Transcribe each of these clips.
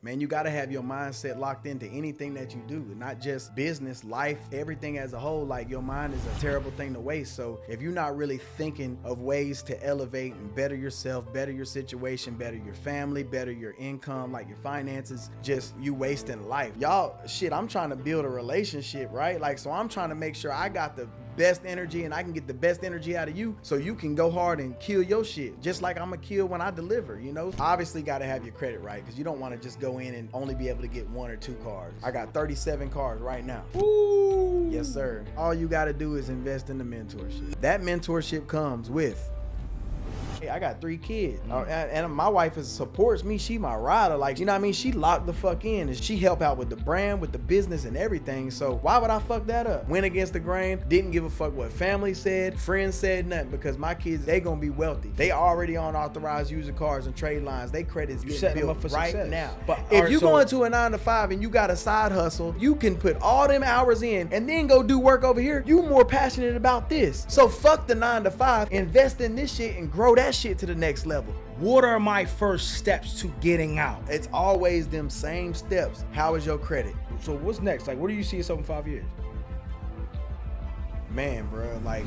Man, you got to have your mindset locked into anything that you do, not just business, life, everything as a whole. Like, your mind is a terrible thing to waste. So if you're not really thinking of ways to elevate and better yourself, better your situation, better your family, better your income, like your finances, just you wasting life. Y'all, shit, I'm trying to build a relationship, right? Like, so I'm trying to make sure I got the best energy and I can get the best energy out of you so you can go hard and kill your shit just like I'm gonna kill when I deliver, you know? Obviously got to have your credit right, because you don't want to just go in and only be able to get 1 or 2 cars. I got 37 cars right now. Ooh. Yes, sir. All you got to do is invest in the mentorship. That mentorship comes with, hey, I got 3 kids, and my wife supports me. She my rider, like, you know what I mean? She locked the fuck in, and she help out with the brand, with the business and everything. So why would I fuck that up? Went against the grain, didn't give a fuck what family said, friends said, nothing, because my kids, they gonna be wealthy. They already on authorized user cards and trade lines. They credits getting built right now. But if you go into a 9 to 5 and you got a side hustle, you can put all them hours in and then go do work over here. You more passionate about this. So fuck the 9 to 5, invest in this shit and grow that shit to the next level. What are my first steps to getting out? It's always them same steps. How is your credit? So what's next? Like, where do you see yourself in 5 years? Man, bro, like,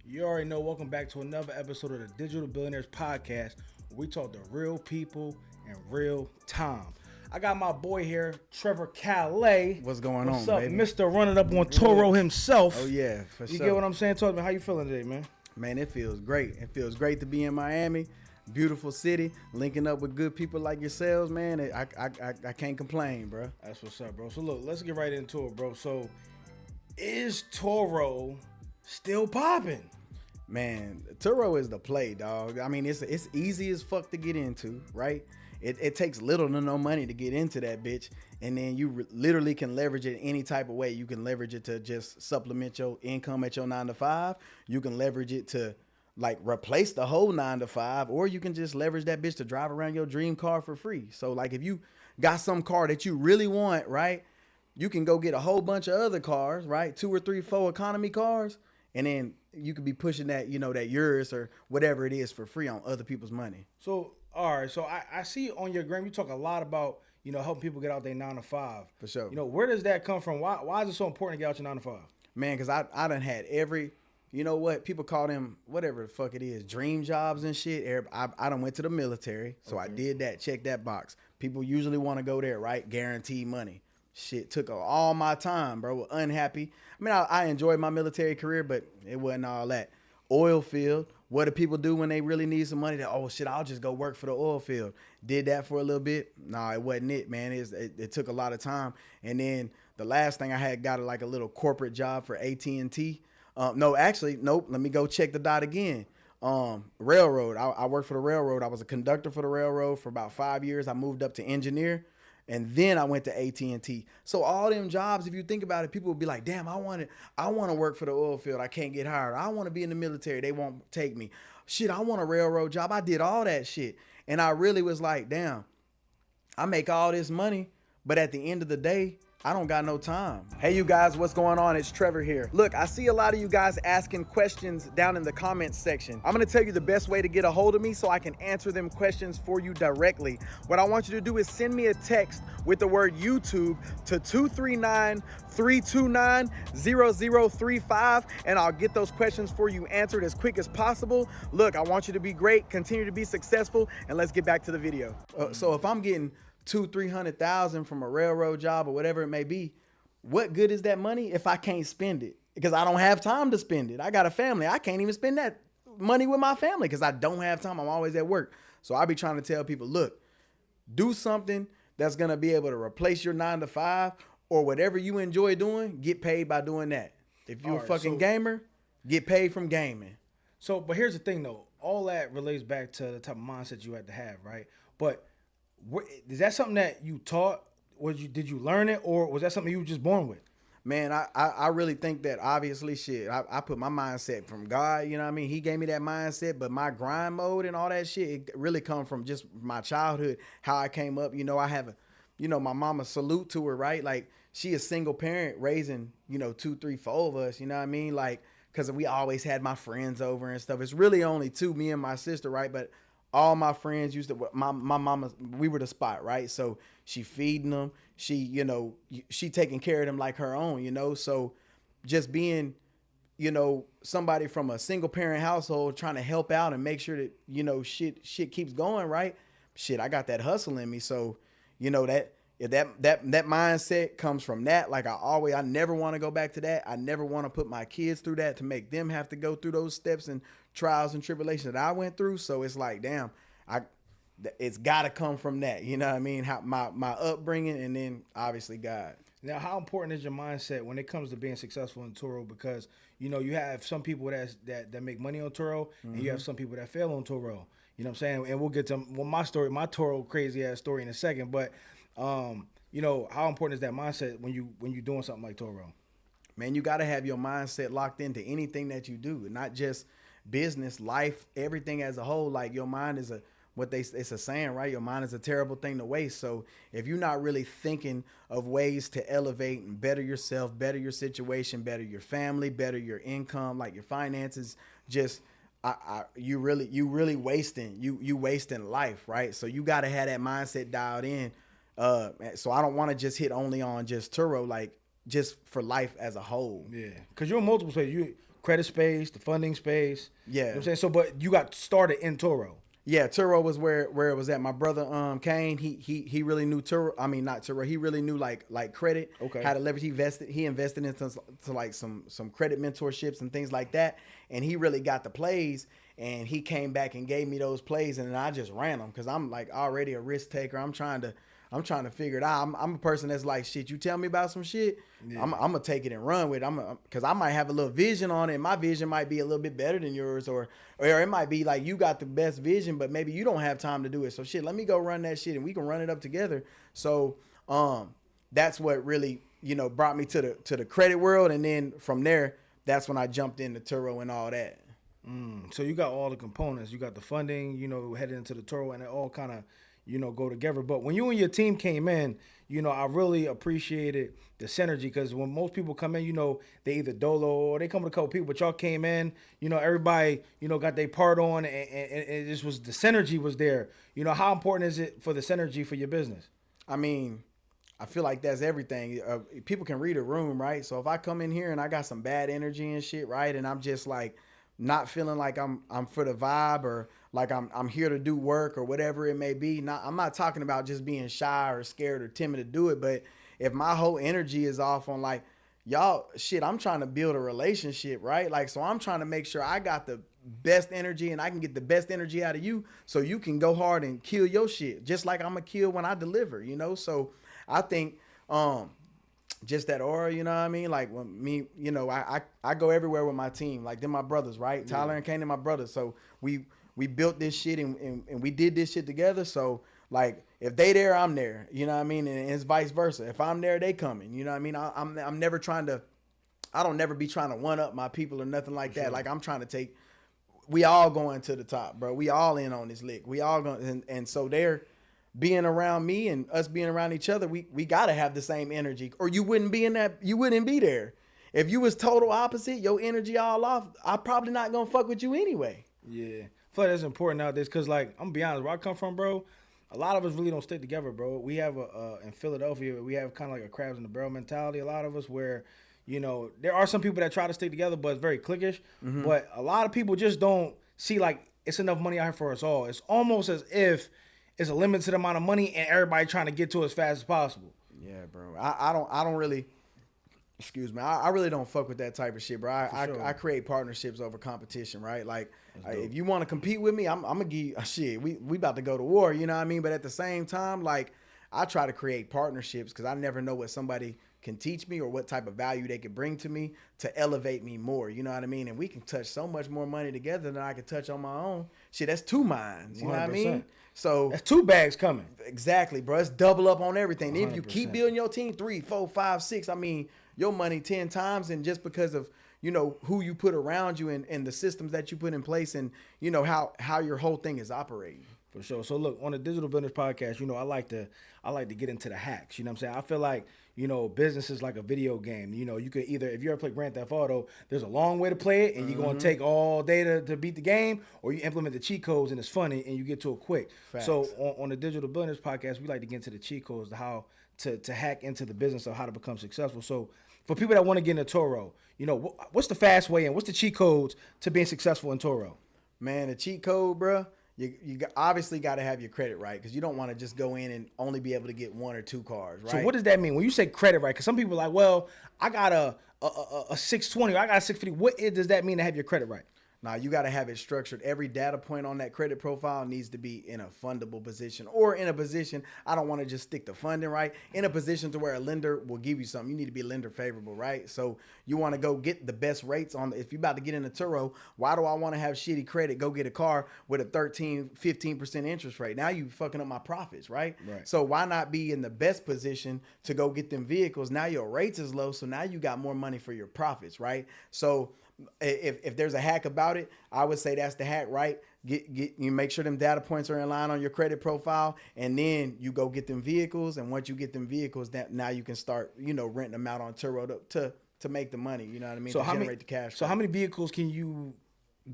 you already know. Welcome back to another episode of the Digital Billionaires Podcast, where we talk to real people in real time. I got my boy here, Trevor Calais. What's going What's on, up, baby? Mr. Running Up on Turo himself. Oh yeah, for You sure. get what I'm saying? Talk to me, how you feeling today, man? Man, it feels great. It feels great to be in Miami. Beautiful city, linking up with good people like yourselves, man. I can't complain, bro. That's what's up, bro. So look, let's get right into it, bro. So is Turo still popping? Man, Turo is the play, dog. I mean, it's easy as fuck to get into, right? It takes little to no money to get into that bitch, and then you literally can leverage it any type of way. You can leverage it to just supplement your income at your 9 to 5. You can leverage it to like replace the whole 9 to 5, or you can just leverage that bitch to drive around your dream car for free. So like if you got some car that you really want, right, you can go get a whole bunch of other cars, right, 2 or 3, 4 economy cars, and then you could be pushing that, you know, that yours or whatever it is for free on other people's money. So all right, so I see on your gram you talk a lot about, you know, helping people get out their 9 to 5. For sure. You know, where does that come from? Why is it so important to get out your 9 to 5? Man, because I done had every, you know what, people call them whatever the fuck it is, dream jobs and shit. I done went to the military, so I did that, check that box. People usually want to go there, right? Guaranteed money. Shit took all my time, bro. Unhappy. I mean, I enjoyed my military career, but it wasn't all that. Oil field. What do people do when they really need some money? Oh shit, I'll just go work for the oil field. Did that for a little bit. Nah, it wasn't it, man. It took a lot of time. And then the last thing I had got like a little corporate job for AT&T. No, actually, nope. Let me go check the dot again. Railroad. I worked for the railroad. I was a conductor for the railroad for about 5 years. I moved up to engineer. And then I went to AT&T. So all them jobs, if you think about it, people would be like, damn, I want to work for the oil field. I can't get hired. I want to be in the military. They won't take me. Shit, I want a railroad job. I did all that shit. And I really was like, damn, I make all this money, but at the end of the day, I don't got no time. Hey, you guys, what's going on? It's Trevor here. Look, I see a lot of you guys asking questions down in the comments section. I'm gonna tell you the best way to get a hold of me so I can answer them questions for you directly. What I want you to do is send me a text with the word YouTube to 239-329-0035, and I'll get those questions for you answered as quick as possible. Look, I want you to be great, continue to be successful, and let's get back to the video. So if I'm getting 200,000-300,000 from a railroad job or whatever it may be, what good is that money if I can't spend it? Because I don't have time to spend it. I got a family. I can't even spend that money with my family because I don't have time. I'm always at work. So I be trying to tell people, look, do something that's going to be able to replace your 9 to 5 or whatever you enjoy doing. Get paid by doing that. If you're a fucking gamer, get paid from gaming. So, but here's the thing though. All that relates back to the type of mindset you had to have, right? But is that something that you taught? Did you learn it, or was that something you were just born with? Man, I really think that obviously shit, I put my mindset from God, you know what I mean? He gave me that mindset, but my grind mode and all that shit, it really come from just my childhood, how I came up. You know, I have my mama, salute to her, right? Like, she a single parent raising, 2, 3, 4 of us, you know what I mean? Like, because we always had my friends over and stuff. It's really only 2, me and my sister, right? But all my friends used to, my mama, we were the spot, right? So she feeding them, she, you know, she taking care of them like her own, you know? So just being, you know, somebody from a single parent household trying to help out and make sure that, you know, shit keeps going, right? Shit, I got that hustle in me. So, you know, that mindset comes from that. Like I never want to go back to that. I never want to put my kids through that, to make them have to go through those steps and trials and tribulations that I went through. So it's like, damn, it's got to come from that. You know what I mean? How my upbringing, and then obviously God. Now, how important is your mindset when it comes to being successful in Turo? Because, you know, you have some people that make money on Turo, and you have some people that fail on Turo. You know what I'm saying? And we'll get to my Turo crazy ass story in a second. But, you know, how important is that mindset when you're doing something like Turo? Man, you got to have your mindset locked into anything that you do, not just business, life, everything as a whole. Like your mind is it's a saying, right? Your mind is a terrible thing to waste. So if you're not really thinking of ways to elevate and better yourself, better your situation, better your family, better your income, like your finances, just you really wasting life, right? So you got to have that mindset dialed in. So I don't want to just hit only on just Turo, like just for life as a whole. Yeah, because you're in multiple spaces. You credit space, the funding space. Yeah, you know what I'm saying. So, but you got started in Turo. Yeah, Turo was where it was at. My brother Kane, he really knew Turo. I mean, not Turo. He really knew like credit. Okay. How to leverage. He invested into like some credit mentorships and things like that. And he really got the plays. And he came back and gave me those plays, and then I just ran them because I'm like already a risk taker. I'm trying to figure it out. I'm a person that's like, shit, you tell me about some shit, yeah. I'm gonna take it and run with it. Because I might have a little vision on it. And my vision might be a little bit better than yours, or it might be like you got the best vision, but maybe you don't have time to do it. So shit, let me go run that shit, and we can run it up together. So that's what really, you know, brought me to the credit world, and then from there, that's when I jumped into Turo and all that. So you got all the components. You got the funding, you know, headed into the Turo, and it all kind of, you know, go together. But when you and your team came in, you know, I really appreciated the synergy, because when most people come in, you know, they either dolo or they come with a couple people, but y'all came in, you know, everybody, you know, got their part on, and it just was, the synergy was there. You know, how important is it for the synergy for your business? I mean, I feel like that's everything. People can read a room, right? So if I come in here and I got some bad energy and shit, right, and I'm just like not feeling like I'm for the vibe, or like I'm here to do work or whatever it may be. I'm not talking about just being shy or scared or timid to do it, but if my whole energy is off on like, y'all, shit, I'm trying to build a relationship, right? Like, so I'm trying to make sure I got the best energy and I can get the best energy out of you, so you can go hard and kill your shit, just like I'm gonna kill when I deliver, you know? So I think just that aura, you know what I mean? Like when me, you know, I go everywhere with my team. Like they're my brothers, right? Yeah. Tyler and Kane are my brothers. So we built this shit and we did this shit together. So like if they there, I'm there. You know what I mean? And it's vice versa. If I'm there, they coming. You know what I mean? I'm never trying to, I don't never be trying to one up my people or nothing like that. Sure. Like I'm trying to take, we all going to the top, bro. We all in on this lick. We all going, and so they're being around me and us being around each other, we got to have the same energy, or you wouldn't be there. If you was total opposite, your energy all off, I'm probably not going to fuck with you anyway. Yeah. I feel like that's important nowadays, because like, I'm going to be honest, where I come from, bro, a lot of us really don't stick together, bro. We have in Philadelphia, we have kind of like a crabs in the barrel mentality, a lot of us, where, you know, there are some people that try to stick together, but it's very cliquish. Mm-hmm. But a lot of people just don't see like it's enough money out here for us all. It's almost as if it's a limited amount of money and everybody trying to get to it as fast as possible. Yeah, bro. I don't really, excuse me, I really don't fuck with that type of shit, bro. I create partnerships over competition, right? Like, if you want to compete with me, I'm going to give you, shit, we about to go to war, you know what I mean? But at the same time, like, I try to create partnerships because I never know what somebody can teach me or what type of value they could bring to me to elevate me more, you know what I mean? And we can touch so much more money together than I could touch on my own. Shit, that's 2 minds, you 100%. Know what I mean? So that's 2 bags coming. Exactly, bro. It's double up on everything. 100%. If you keep building your team 3, 4, 5, 6, I mean, your money 10 times, and just because of, you know, who you put around you and the systems that you put in place, and, you know, how your whole thing is operating. For sure. So look, on the Digital Business Podcast, I like to get into the hacks. You know what I'm saying? I feel like, business is like a video game. You could either, if you ever play Grand Theft Auto, there's a long way to play it and you're going to take all day to beat the game, or you implement the cheat codes and it's funny and you get to it quick. Facts. So on the Digital Business Podcast, we like to get into the cheat codes, to how to hack into the business of how to become successful. So for people that want to get into Turo, what's the fast way and what's the cheat codes to being successful in Turo? Man, the cheat code, bro. You obviously got to have your credit right, because you don't want to just go in and only be able to get 1 or 2 cars, right? So what does that mean when you say credit right? Because some people are like, well, I got a 620 or I got a 650. What does that mean to have your credit right? Now, you got to have it structured. Every data point on that credit profile needs to be in a fundable position, or in a position, I don't want to just stick to funding, right? In a position to where a lender will give you something. You need to be lender favorable, right? So you want to go get the best rates on, if you're about to get into Turo, why do I want to have shitty credit? Go get a car with a 15% interest rate. Now you fucking up my profits, right? So why not be in the best position to go get them vehicles? Now your rates is low, so now you got more money for your profits, right? So if there's a hack about it, I would say that's the hack, right? You make sure them data points are in line on your credit profile, and then you go get them vehicles. And once you get them vehicles, that now you can start, renting them out on Turo to make the money. You know what I mean? So to generate the cash. So how many vehicles can you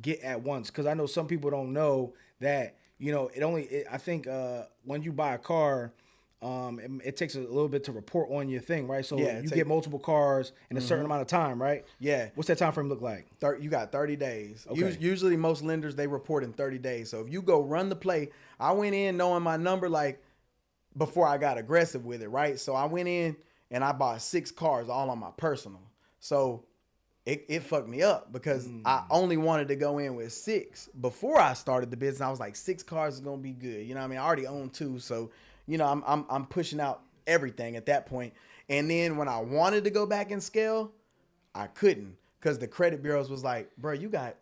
get at once? Because I know some people don't know that. I think when you buy a car, it takes a little bit to report on your thing, right? So you get multiple cars in a certain amount of time, right? Yeah. What's that time frame look like? You got 30 days. Okay. Usually most lenders, they report in 30 days. So if you go run the play, I went in knowing my number like before I got aggressive with it, right? So I went in and I bought 6 cars all on my personal. So it fucked me up, because I only wanted to go in with 6. Before I started the business, I was like, 6 cars is going to be good. You know what I mean? I already own 2, so I'm pushing out everything at that point. And then when I wanted to go back and scale, I couldn't, because the credit bureaus was like, bro, you got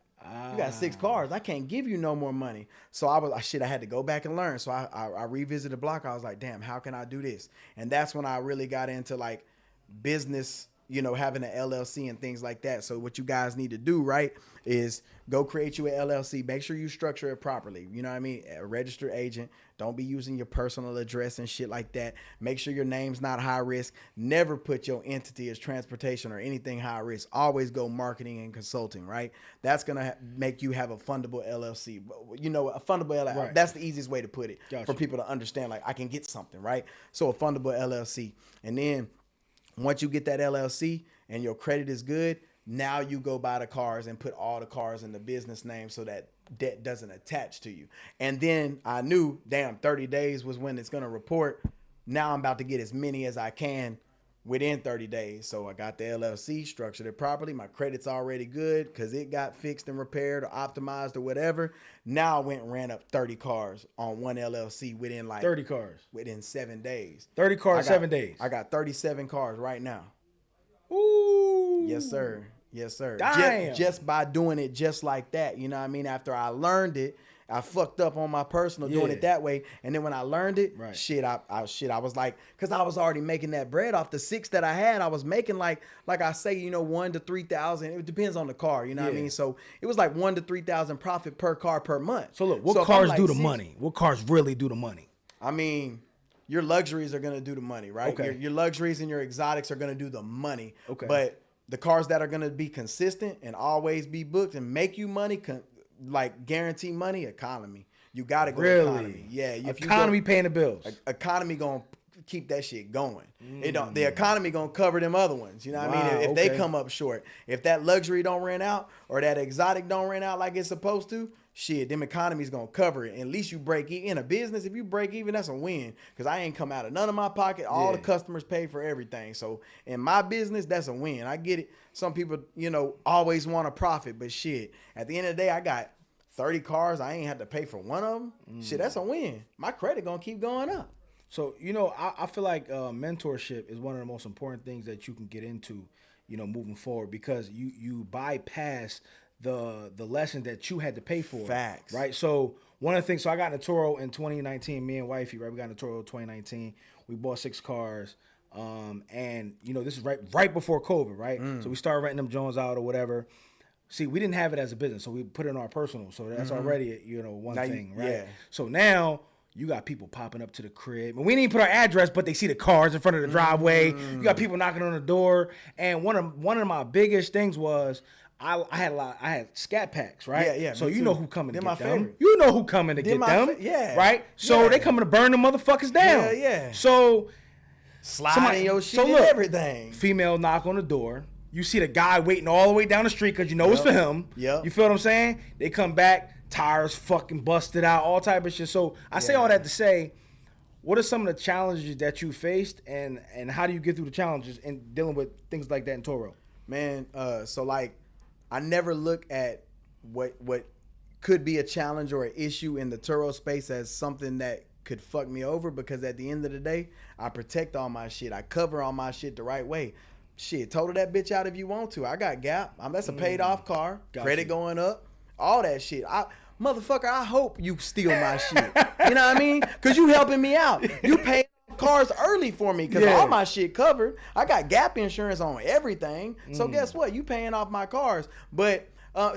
6 cars. I can't give you no more money. So I had to go back and learn. So I revisited the block. I was like, damn, how can I do this? And that's when I really got into like business, having an LLC and things like that. So what you guys need to do, right, is go create you an LLC. Make sure you structure it properly. You know what I mean? A registered agent. Don't be using your personal address and shit like that. Make sure your name's not high risk. Never put your entity as transportation or anything high risk. Always go marketing and consulting, right? That's going to make you have a fundable LLC. A fundable LLC. Right. That's the easiest way to put it for people to understand. Like, I can get something, right? So a fundable LLC. And then once you get that LLC and your credit is good, now you go buy the cars and put all the cars in the business name so that debt doesn't attach to you. And then I knew, damn, 30 days was when it's going to report. Now I'm about to get as many as I can within 30 days. So I got the LLC, structured it properly. My credit's already good because it got fixed and repaired or optimized or whatever. Now I went and ran up 30 cars on one LLC within 30 cars within 7 days. 30 cars, 7 days. I got 37 cars right now. Ooh. Yes, sir. Yes, sir. Damn. Just by doing it just like that. You know what I mean? After I learned it, I fucked up on my personal doing it that way. And then when I learned it, I was like, because I was already making that bread off the 6 that I had. I was making like I say, 1 to 3,000. It depends on the car. You know what I mean? So it was like 1 to 3,000 profit per car per month. So look, what cars do the money? What cars really do the money? I mean, your luxuries are going to do the money, right? Okay. Your luxuries and your exotics are going to do the money. Okay. But the cars that are going to be consistent and always be booked and make you money, like guarantee money, economy. You got to go economy. Yeah. Economy paying the bills. Economy going to keep that shit going. The economy going to cover them other ones. You know what I mean? If they come up short, if that luxury don't rent out or that exotic don't rent out like it's supposed to, shit, them economy's going to cover it. At least you break even. In a business, if you break even, that's a win. Because I ain't come out of none of my pocket. All the customers pay for everything. So in my business, that's a win. I get it. Some people, always want a profit. But shit, at the end of the day, I got 30 cars. I ain't had to pay for one of them. Shit, that's a win. My credit going to keep going up. So, I feel like mentorship is one of the most important things that you can get into, moving forward, because you bypass the lesson that you had to pay for. Facts. Right? So one of the things, I got into Turo in 2019, me and wifey, right? We got into Turo in 2019. We bought 6 cars. And this is right before COVID, right? So we started renting them Jones out or whatever. See, we didn't have it as a business, so we put it in our personal. So that's already, one Now thing, right? yeah. So now you got people popping up to the crib. And we didn't put our address, but they see the cars in front of the driveway. You got people knocking on the door. And one of my biggest things was I had scat packs, right? Yeah, yeah. So me you too. know who coming to They're get my them. favorite. You know who coming to get them. Yeah. Right? So Yeah. they coming to burn the motherfuckers down. Yeah, yeah. So Sliding your shit and look, everything. female knock on the door. You see the guy waiting all the way down the street because you know it's for him. Yep. You feel what I'm saying? They come back, tires fucking busted out, all type of shit. So I say all that to say, what are some of the challenges that you faced, and how do you get through the challenges in dealing with things like that in Turo? Man, so like, I never look at what could be a challenge or an issue in the Turo space as something that could fuck me over, because at the end of the day, I protect all my shit. I cover all my shit the right way. Shit, total that bitch out if you want to. I got Gap. That's a paid off car. Credit going up. All that shit. Motherfucker, I hope you steal my shit. You know what I mean? Because you helping me out. You paying cars early for me because all my shit covered. I got Gap insurance on everything. So guess what? You paying off my cars. But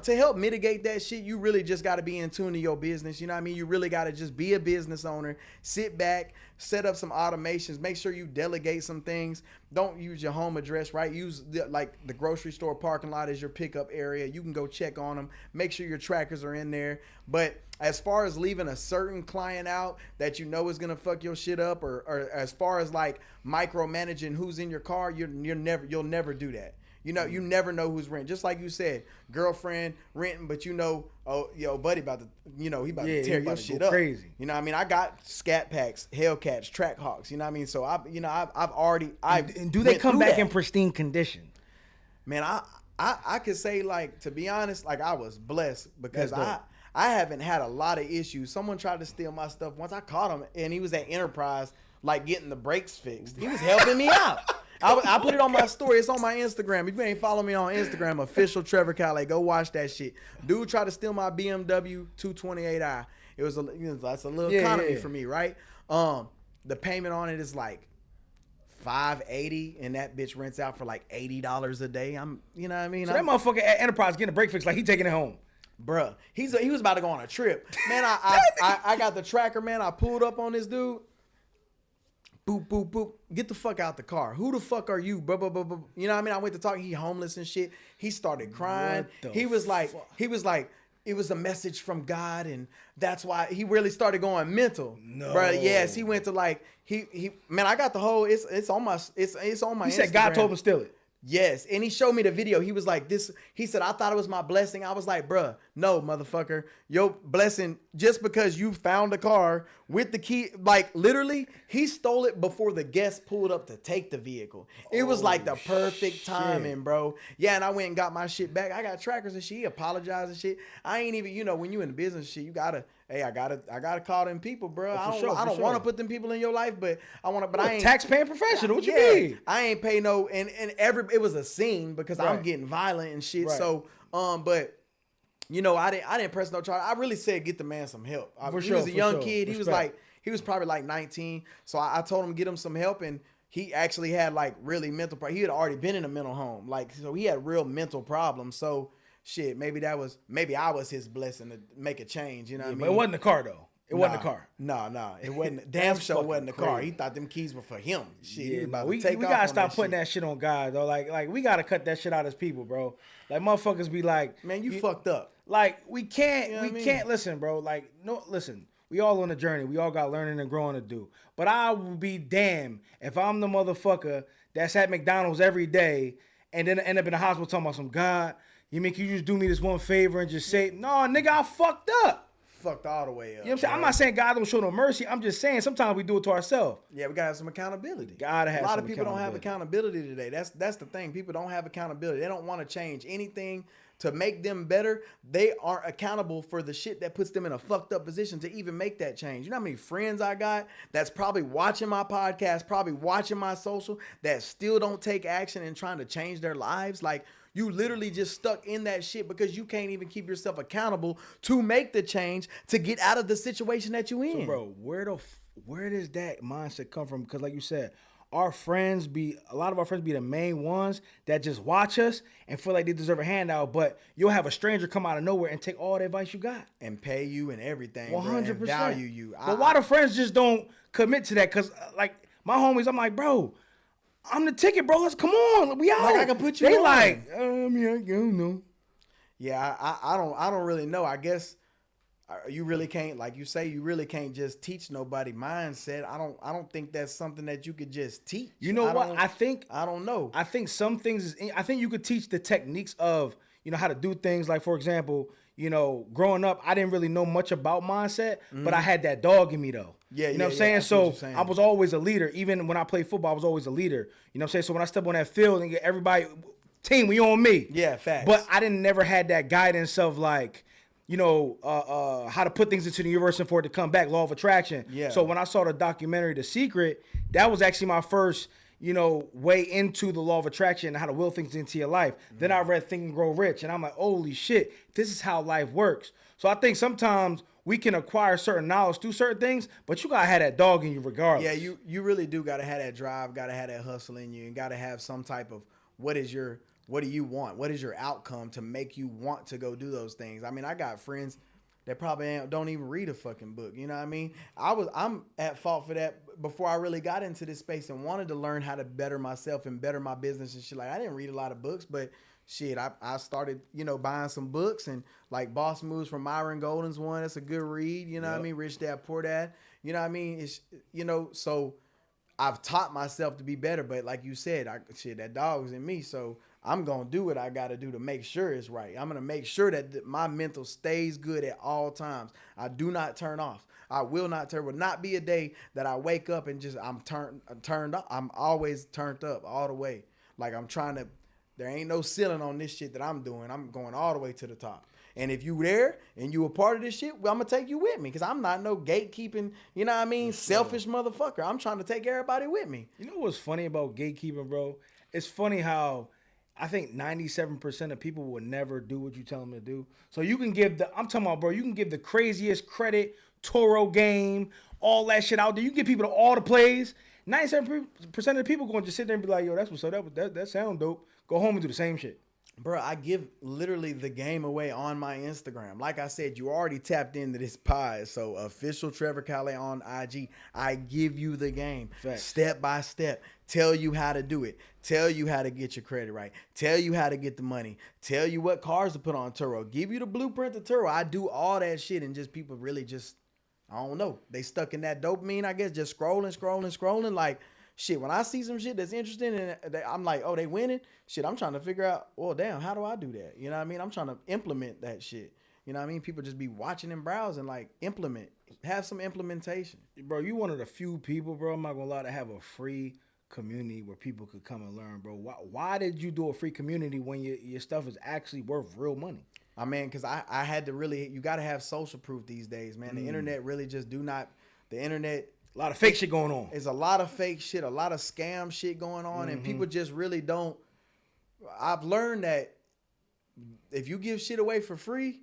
to help mitigate that shit, you really just got to be in tune to your business. You know what I mean? You really got to just be a business owner. Sit back, set up some automations. Make sure you delegate some things. Don't use your home address, right? Use the grocery store parking lot as your pickup area. You can go check on them. Make sure your trackers are in there. But as far as leaving a certain client out that you know is going to fuck your shit up, or as far as like micromanaging who's in your car, you'll never do that. You know, you never know who's renting. Just like you said, girlfriend renting, but buddy about to, he about to tear your shit up. Crazy. You know what I mean? I got Scat Packs, Hellcats, Trackhawks. You know what I mean? So I've already. And do they come back in pristine condition? Man, I could say, like, to be honest, like, I was blessed because I haven't had a lot of issues. Someone tried to steal my stuff once. I caught him, and he was at Enterprise, like, getting the brakes fixed. He was helping me out. I put it on my story. It's on my Instagram. If you ain't follow me on Instagram, official Trevor Calais, go watch that shit. Dude tried to steal my BMW 228i. It was that's a little economy for me, right? The payment on it is like $580, and that bitch rents out for like $80 a day. You know what I mean? So that motherfucker at Enterprise getting a brake fix like he taking it home. Bruh, he was about to go on a trip. Man, I got the tracker, man. I pulled up on this dude. Boop, boop, boop. Get the fuck out the car. Who the fuck are you? Blah, blah, blah, blah. You know what I mean? I went to talk. He homeless and shit. He started crying. He was like, it was a message from God, and that's why he really started going mental. No. Bro, yes, he went to like, man, I got the whole, it's on my Instagram. He said God told him to steal it. Yes, and he showed me the video. He was like, he said, I thought it was my blessing. I was like, bruh, no, motherfucker. Your blessing, just because you found a car with the key, like, literally, he stole it before the guest pulled up to take the vehicle. It was like the perfect timing, bro. Yeah, and I went and got my shit back. I got trackers and shit. He apologized and shit. I ain't even, when you in the business shit, you gotta, hey, I gotta call them people, bro. I don't want to put them people in your life, but I ain't taxpaying professional. What you mean? I ain't pay no, and it was a scene because I'm getting violent and shit. Right. So, but I didn't press no charge. I really said get the man some help. He was a young kid. He was probably like 19. So I told him get him some help, and he actually had like really mental problems. He had already been in a mental home, like, so he had real mental problems. So shit, maybe I was his blessing to make a change. You know what I mean? But it wasn't the car though. It wasn't the car. No, it wasn't. Damn sure wasn't the car. He thought them keys were for him. Shit, we gotta stop putting that shit on God though. Like we gotta cut that shit out as people, bro. Like motherfuckers be like, man, you fucked up. Like we can't, can't listen, bro. Like no, listen. We all on a journey. We all got learning and growing to do. But I will be damned if I'm the motherfucker that's at McDonald's every day and then end up in the hospital talking about some God. You just do me this one favor and just say, no, nigga, I fucked up. Fucked all the way up. You know what I'm saying? I'm not saying God don't show no mercy. I'm just saying sometimes we do it to ourselves. Yeah, we gotta have some accountability. Gotta have. A lot of people don't have accountability today. That's the thing. People don't have accountability. They don't want to change anything to make them better. They aren't accountable for the shit that puts them in a fucked up position to even make that change. You know how many friends I got that's probably watching my podcast, probably watching my social, that still don't take action and trying to change their lives? Like, you literally just stuck in that shit because you can't even keep yourself accountable to make the change to get out of the situation that you in. So, bro, where does that mindset come from? Because like you said, a lot of our friends be the main ones that just watch us and feel like they deserve a handout, but you'll have a stranger come out of nowhere and take all the advice you got. And pay you and everything, 100%. bro, and value you. But why the friends just don't commit to that? Because, like, my homies, I'm like, bro, I'm the ticket, bro. Let's come on. We out. Like, I can put you They on. like, I don't know. Yeah, I don't really know. I guess you really can't, like you say, you really can't just teach nobody mindset. I don't think that's something that you could just teach. You know what? I don't know. I think some things I think you could teach the techniques of, how to do things. Like, for example, growing up, I didn't really know much about mindset, but I had that dog in me though. Yeah, you know what I'm saying? So I was always a leader. Even when I played football, I was always a leader. You know what I'm saying? So when I step on that field and get everybody, team, we on me. Yeah, facts. But I never had that guidance of like, how to put things into the universe and for it to come back, law of attraction. Yeah. So when I saw the documentary, The Secret, that was actually my first, way into the law of attraction and how to will things into your life. Then I read Think and Grow Rich, and I'm like, holy shit, this is how life works. So I think sometimes we can acquire certain knowledge through certain things, but you gotta have that dog in you regardless. Yeah, you really do gotta have that drive, gotta have that hustle in you, and gotta have some type of what do you want? What is your outcome to make you want to go do those things? I mean, I got friends that probably don't even read a fucking book. You know what I mean? I'm at fault for that before I really got into this space and wanted to learn how to better myself and better my business and shit. Like, I didn't read a lot of books, but shit, I started, buying some books, and like Boss Moves from Myron Golden's one. That's a good read. You know what I mean? Rich Dad, Poor Dad. You know what I mean? It's, so I've taught myself to be better, but like you said, that dog's in me. So I'm going to do what I got to do to make sure it's right. I'm going to make sure that my mental stays good at all times. I do not turn off. I will not be a day that I wake up and just I'm turned up. I'm always turned up all the way. Like, there ain't no ceiling on this shit that I'm doing. I'm going all the way to the top. And if you there and you a part of this shit, well, I'm going to take you with me, because I'm not no gatekeeping, selfish motherfucker. I'm trying to take everybody with me. You know what's funny about gatekeeping, bro? It's funny how I think 97% of people will never do what you tell them to do. So you can give I'm talking about, bro, you can give the craziest credit, Turo game, all that shit out there. You can give people all the plays. 97% of the people going to just sit there and be like, yo, that's what's up. That sound dope. Go home and do the same shit. Bro, I give literally the game away on my Instagram. Like I said, you already tapped into this pod. So official Trevor Calais on IG. I give you the game. Facts. Step by step. Tell you how to do it. Tell you how to get your credit right. Tell you how to get the money. Tell you what cars to put on Turo. Give you the blueprint to Turo. I do all that shit, and just people really just, I don't know. They stuck in that dopamine, I guess, just scrolling. Like, shit, when I see some shit that's interesting and I'm like, oh, they winning? Shit, I'm trying to figure out, well, damn, how do I do that? You know what I mean? I'm trying to implement that shit. You know what I mean? People just be watching and browsing, like, have some implementation. Bro, you one of the few people, bro, I'm not going to lie, to have a free community where people could come and learn, bro. Why did you do a free community when your stuff is actually worth real money? I mean, because I had to really, you got to have social proof these days, man. The internet really just the internet. A lot of fake shit going on. There's a lot of fake shit, a lot of scam shit going on, and people just really don't. I've learned that if you give shit away for free,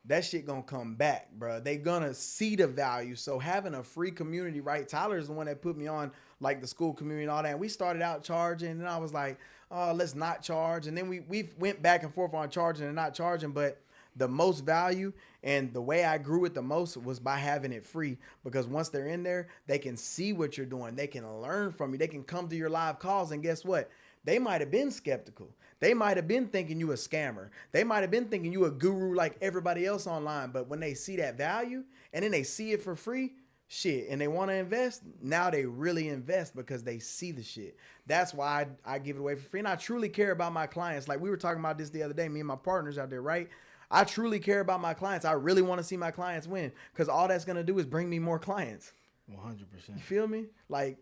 that shit gonna come back, bro. They gonna see the value. So having a free community, right? Tyler is the one that put me on, like, the school community and all that. And we started out charging, and I was like, oh, let's not charge. And then we went back and forth on charging and not charging, but the most value and the way I grew it the most was by having it free, because once they're in there, they can see what you're doing. They can learn from you. They can come to your live calls, and guess what? They might have been skeptical. They might have been thinking you a scammer. They might have been thinking you a guru like everybody else online. But when they see that value and then they see it for free, shit, and they want to invest, now they really invest because they see the shit. That's why I give it away for free. And I truly care about my clients. Like, we were talking about this the other day, me and my partners out there, right? I truly care about my clients. I really want to see my clients win, because all that's going to do is bring me more clients. 100%. You feel me? Like,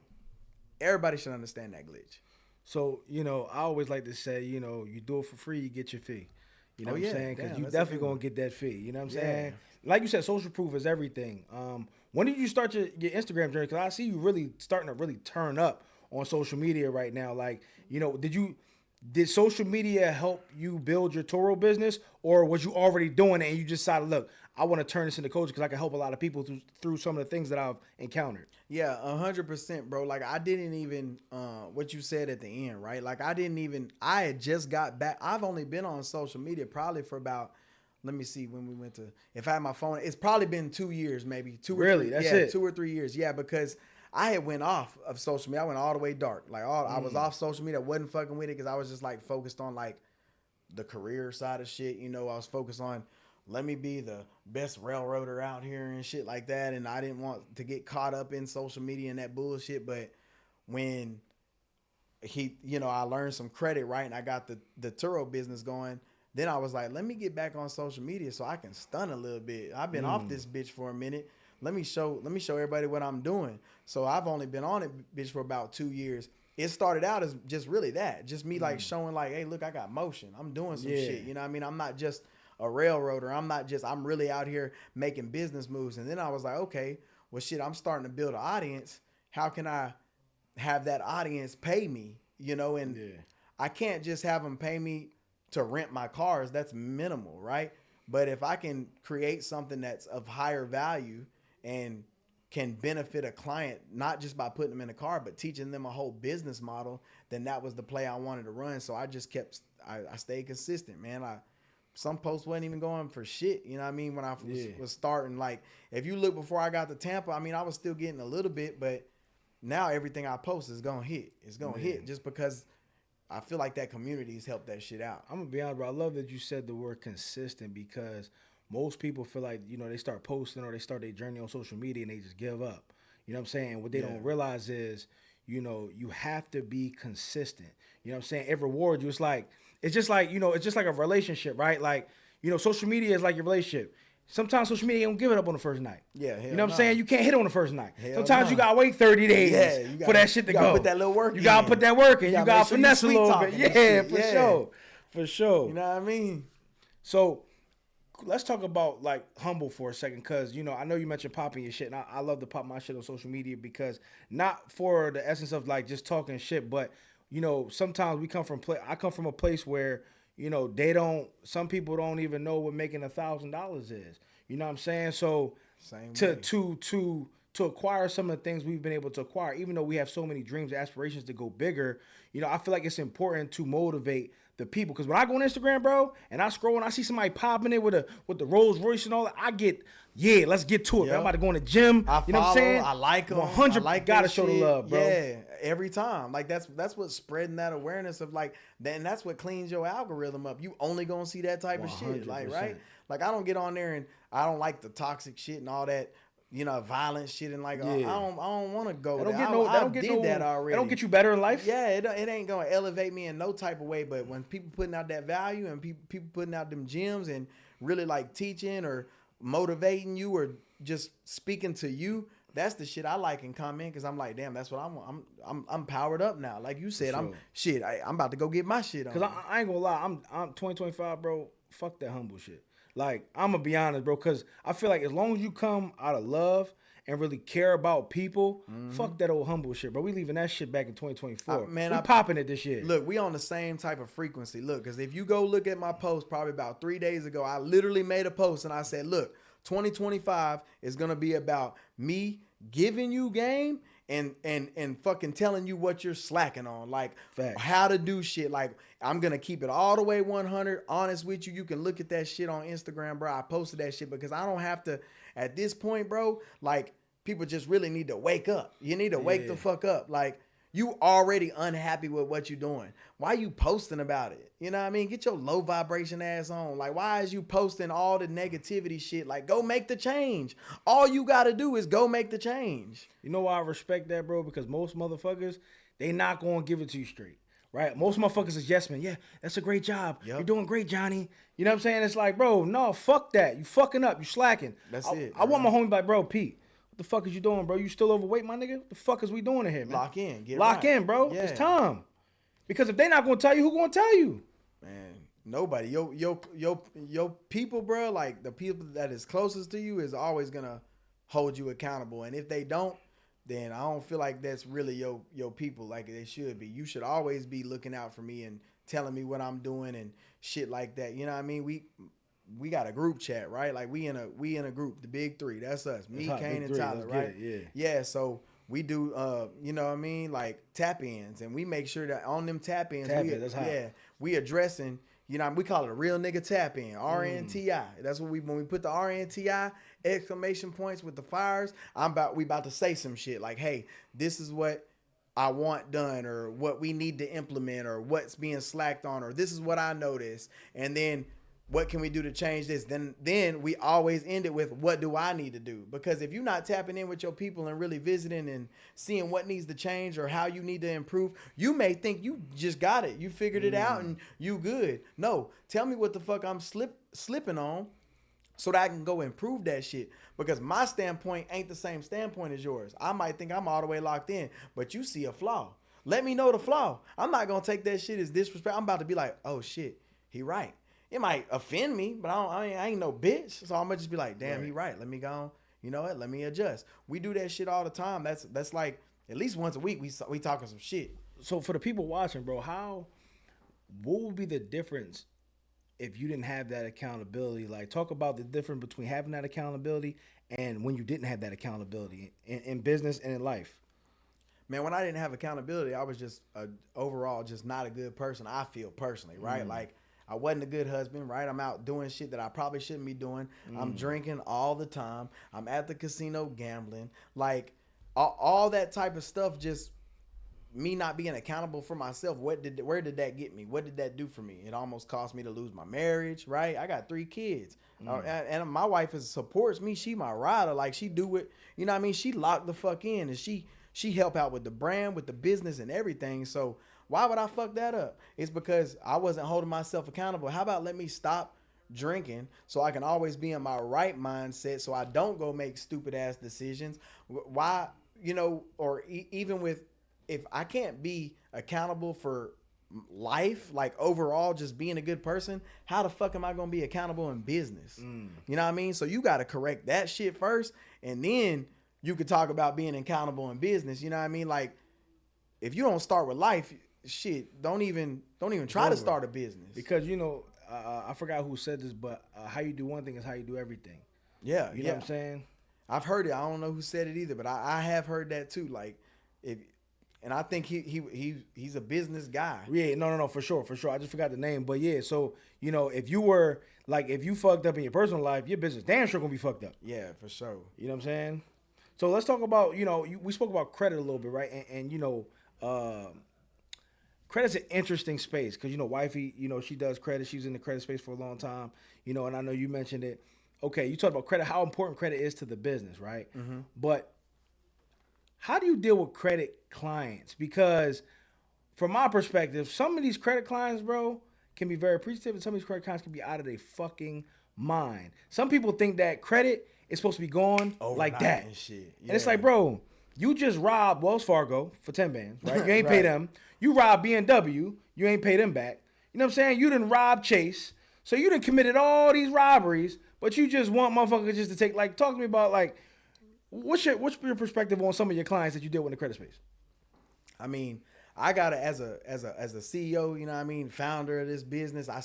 everybody should understand that glitch. So, I always like to say, you do it for free, you get your fee. You know what I'm saying? Because you that's definitely going to get that fee. You know what I'm saying? Like you said, social proof is everything. When did you start your Instagram journey? Because I see you really starting to really turn up on social media right now. Like, did you did social media help you build your Turo business, or was you already doing it and you just decided, look, I want to turn this into coaching because I can help a lot of people through some of the things that I've encountered? Yeah, 100%, bro. Like I didn't even what you said at the end, right? Like I had just got back. I've only been on social media probably for about, let me see when we went to, if I had my phone, it's probably been 2 years, maybe Really? That's it? 2 or 3 years. Yeah, because I had went off of social media. I went all the way dark. Like I was off social media. I wasn't fucking with it because I was just like focused on like the career side of shit. You know, I was focused on, let me be the best railroader out here and shit like that. And I didn't want to get caught up in social media and that bullshit. But when I learned some credit, right, and I got the Turo business going, then I was like, let me get back on social media so I can stun a little bit. I've been off this bitch for a minute. Let me show everybody what I'm doing. So I've only been on it, bitch, for about 2 years. It started out as just really that. Just me like showing like, hey, look, I got motion. I'm doing some shit. You know what I mean? I'm not just a railroader. I'm really out here making business moves. And then I was like, okay, well shit, I'm starting to build an audience. How can I have that audience pay me? You know, and I can't just have them pay me to rent my cars. That's minimal, right? But if I can create something that's of higher value and can benefit a client, not just by putting them in a car, but teaching them a whole business model, then that was the play I wanted to run. So I just I stayed consistent, man. Some posts wasn't even going for shit. You know what I mean? When I was starting, like, if you look before I got to Tampa, I mean, I was still getting a little bit, but now everything I post is going to hit. It's going to hit just because I feel like that community has helped that shit out. I'm going to be honest, bro. I love that you said the word consistent, because most people feel like, they start posting or they start their journey on social media and they just give up. You know what I'm saying? And what they don't realize is, you have to be consistent. You know what I'm saying? It rewards you. It's just like a relationship, right? Like, social media is like your relationship. Sometimes social media don't give it up on the first night. Yeah, you know what I'm saying? You can't hit it on the first night. Sometimes you gotta wait 30 days for that shit to go. You gotta put that little work in. You gotta put that work in. You gotta finesse a little bit. Yeah, for sure. You know what I mean? So let's talk about like humble for a second, because I know you mentioned popping your shit, and I love to pop my shit on social media, because not for the essence of like just talking shit, but sometimes I come from a place where some people don't even know what making $1,000 is. You know what I'm saying? So to acquire some of the things we've been able to acquire, even though we have so many dreams and aspirations to go bigger, I feel like it's important to motivate the people. Because when I go on Instagram, bro, and I scroll and I see somebody popping it with the Rolls Royce and all that, I get, let's get to it. Yep. I'm about to go in the gym. You know what I'm saying? I like them. 100. I gotta show the love, bro. Yeah, every time. Like that's what's spreading that awareness of like, then that's what cleans your algorithm up. You only gonna see that type of shit, like, right? Like I don't get on there and I don't like the toxic shit and all that. Violent shit and like, I don't want to go there. I did that already. It don't get you better in life. Yeah, it ain't gonna elevate me in no type of way. But when people putting out that value and people putting out them gems and really like teaching or motivating you or just speaking to you, that's the shit I like and comment, because I'm like, damn, that's what I want. I'm powered up now. Like you said, I'm about to go get my shit on. Because I ain't gonna lie, I'm 2025, bro. Fuck that humble shit. Like, I'm going to be honest, bro, because I feel like as long as you come out of love and really care about people, fuck that old humble shit, bro. We leaving that shit back in 2024. We popping it this year. Look, we on the same type of frequency. Look, because if you go look at my post probably about 3 days ago, I literally made a post and I said, look, 2025 is going to be about me giving you game and fucking telling you what you're slacking on, like how to do shit. Like I'm gonna keep it all the way 100 honest with you. You can look at that shit on Instagram, bro. I posted that shit because I don't have to at this point, bro. Like people just really need to wake up. You need to wake the fuck up. Like you already unhappy with what you're doing. Why you posting about it? You know what I mean? Get your low vibration ass on. Like, why is you posting all the negativity shit? Like, go make the change. All you got to do is go make the change. You know why I respect that, bro? Because most motherfuckers, they not going to give it to you straight, right? Most motherfuckers is yes, man. Yeah, that's a great job. Yep. You're doing great, Johnny. You know what I'm saying? It's like, bro, no, fuck that. You fucking up. You slacking. That's it. I want my homie like, bro, Pete, what the fuck is you doing, bro? You still overweight, my nigga? What the fuck is we doing in here, man? Lock in. Lock in, bro. Yeah. It's time. Because if they not going to tell you, who going to tell you? Man, nobody. Your people, bro, like the people that is closest to you is always going to hold you accountable. And if they don't, then I don't feel like that's really your people like they should be. You should always be looking out for me and telling me what I'm doing and shit like that. You know what I mean? We got a group chat, right? Like we in a group, the big three. That's us. Me, Kane, and Tyler, right? Yeah. So we do you know what I mean, like tap ins, and we make sure that on them tap ins, we addressing, you know, we call it a real nigga tap in, RNTI. That's what when we put the RNTI exclamation points with the fires, we about to say some shit like, hey, this is what I want done, or what we need to implement, or what's being slacked on, or this is what I noticed, and then what can we do to change this? Then we always end it with, what do I need to do? Because if you're not tapping in with your people and really visiting and seeing what needs to change or how you need to improve, you may think you just got it. You figured it out and you good. No, tell me what the fuck I'm slipping on so that I can go improve that shit. Because my standpoint ain't the same standpoint as yours. I might think I'm all the way locked in, but you see a flaw. Let me know the flaw. I'm not going to take that shit as disrespect. I'm about to be like, oh shit, he right. It might offend me, but I ain't no bitch. So I'm gonna just be like, damn, he right. Let me go on. You know what? Let me adjust. We do that shit all the time. That's like at least once a week we talking some shit. So for the people watching, bro, what would be the difference if you didn't have that accountability? Like, talk about the difference between having that accountability and when you didn't have that accountability in business and in life. Man, when I didn't have accountability, I was just overall just not a good person. I feel personally, right? Like, I wasn't a good husband, right? I'm out doing shit that I probably shouldn't be doing. I'm drinking all the time. I'm at the casino gambling. Like, all that type of stuff, just me not being accountable for myself. Where did that get me? What did that do for me? It almost cost me to lose my marriage, right? I got 3 kids. And my wife supports me. She my rider. Like, she do it. You know what I mean? She locked the fuck in, and she help out with the brand, with the business and everything. So why would I fuck that up? It's because I wasn't holding myself accountable. How about let me stop drinking so I can always be in my right mindset so I don't go make stupid ass decisions? Why, you know, or even with, if I can't be accountable for life, like overall just being a good person, how the fuck am I going to be accountable in business? You know what I mean? So you got to correct that shit first, and then you could talk about being accountable in business. You know what I mean? Like, if you don't start with life, shit, don't even try to start a business. Because, you know, I forgot who said this, but how you do one thing is how you do everything. Yeah. You know what I'm saying? I've heard it. I don't know who said it either, but I have heard that too. Like, and I think he's a business guy. Yeah, no, for sure. I just forgot the name. But yeah, so, you know, if you fucked up in your personal life, your business damn sure gonna be fucked up. Yeah, for sure. You know what I'm saying? So let's talk about, you know, we spoke about credit a little bit, right? And you know, credit's an interesting space because, you know, wifey, you know, she does credit. She's in the credit space for a long time, you know, and I know you mentioned it. Okay, you talked about credit, how important credit is to the business, right? But how do you deal with credit clients? Because from my perspective, some of these credit clients, bro, can be very appreciative, and some of these credit clients can be out of their fucking mind. Some people think that credit is supposed to be gone like that. And shit. Yeah. And it's like, bro, you just robbed Wells Fargo for 10 bands, right? You ain't Right. pay them. You robbed BMW. You ain't pay them back. You know what I'm saying? You done robbed Chase. So you done committed all these robberies, but you just want motherfuckers just to take, like, talk to me about, like, what's your perspective on some of your clients that you deal with in the credit space? I mean, I gotta, as a CEO, you know what I mean, founder of this business, I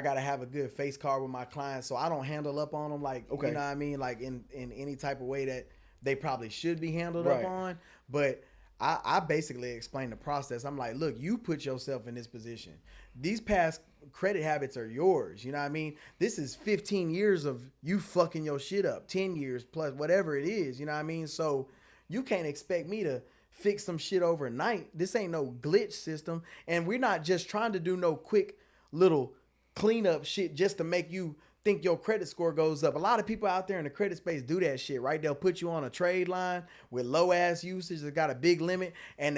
gotta have a good face card with my clients, so I don't handle up on them like, you know what I mean, like in any type of way that they probably should be handled up on. But I basically explain the process. I'm like, look, you put yourself in this position. These past credit habits are yours. You know what I mean? This is 15 years of you fucking your shit up, 10 years plus whatever it is. You know what I mean? So you can't expect me to fix some shit overnight. This ain't no glitch system. And we're not just trying to do no quick little cleanup shit just to make you think your credit score goes up. A lot of people out there in the credit space do that shit, right? They'll put you on a trade line with low ass usage that got a big limit, and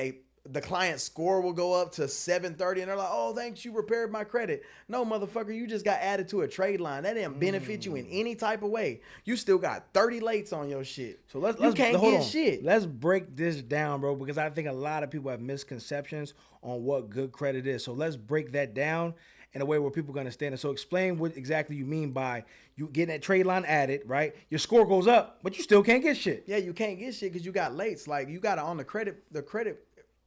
the client's score will go up to 730, and they're like, oh, thanks, you repaired my credit. No, motherfucker, you just got added to a trade line. That didn't benefit you in any type of way. You still got 30 lates on your shit. So let's can't get shit. Let's break this down, bro, because I think a lot of people have misconceptions on what good credit is. So let's break that down in a way where people can understand it. So explain what exactly you mean by you getting that trade line added, right? Your score goes up, but you still can't get shit. Yeah, you can't get shit because you got lates. Like, you got to, on the credit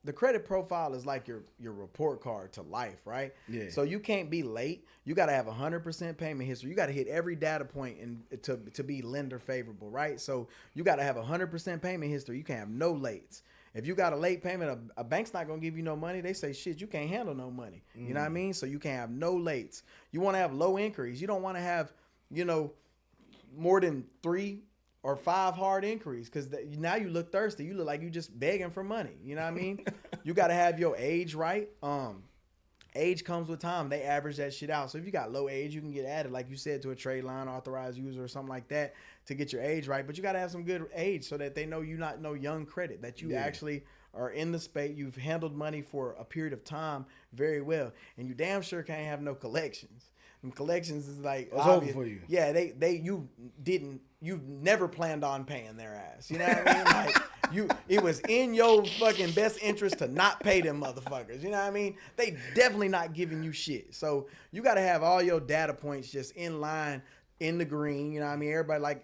the credit profile is like your report card to life, right? Yeah. So you can't be late. You got to have 100% payment history. You got to hit every data point to be lender favorable, right? So you got to have 100% payment history. You can't have no lates. If you got a late payment, a bank's not going to give you no money. They say, shit, you can't handle no money. You know what I mean? So you can't have no lates. You want to have low inquiries. You don't want to have, more than 3 or 5 hard inquiries, because now you look thirsty. You look like you just begging for money. You know what I mean? You got to have your age right. Age comes with time. They average that shit out. So if you got low age, you can get added, like you said, to a trade line, authorized user, or something like that to get your age right. But you got to have some good age so that they know you not no young credit, that you actually are in the space. You've handled money for a period of time very well, and you damn sure can't have no collections. And collections is like it's over for you. Yeah, you never planned on paying their ass. You know what I mean? Like it was in your fucking best interest to not pay them motherfuckers. You know what I mean? They definitely not giving you shit. So you got to have all your data points just in line, in the green. You know what I mean? Everybody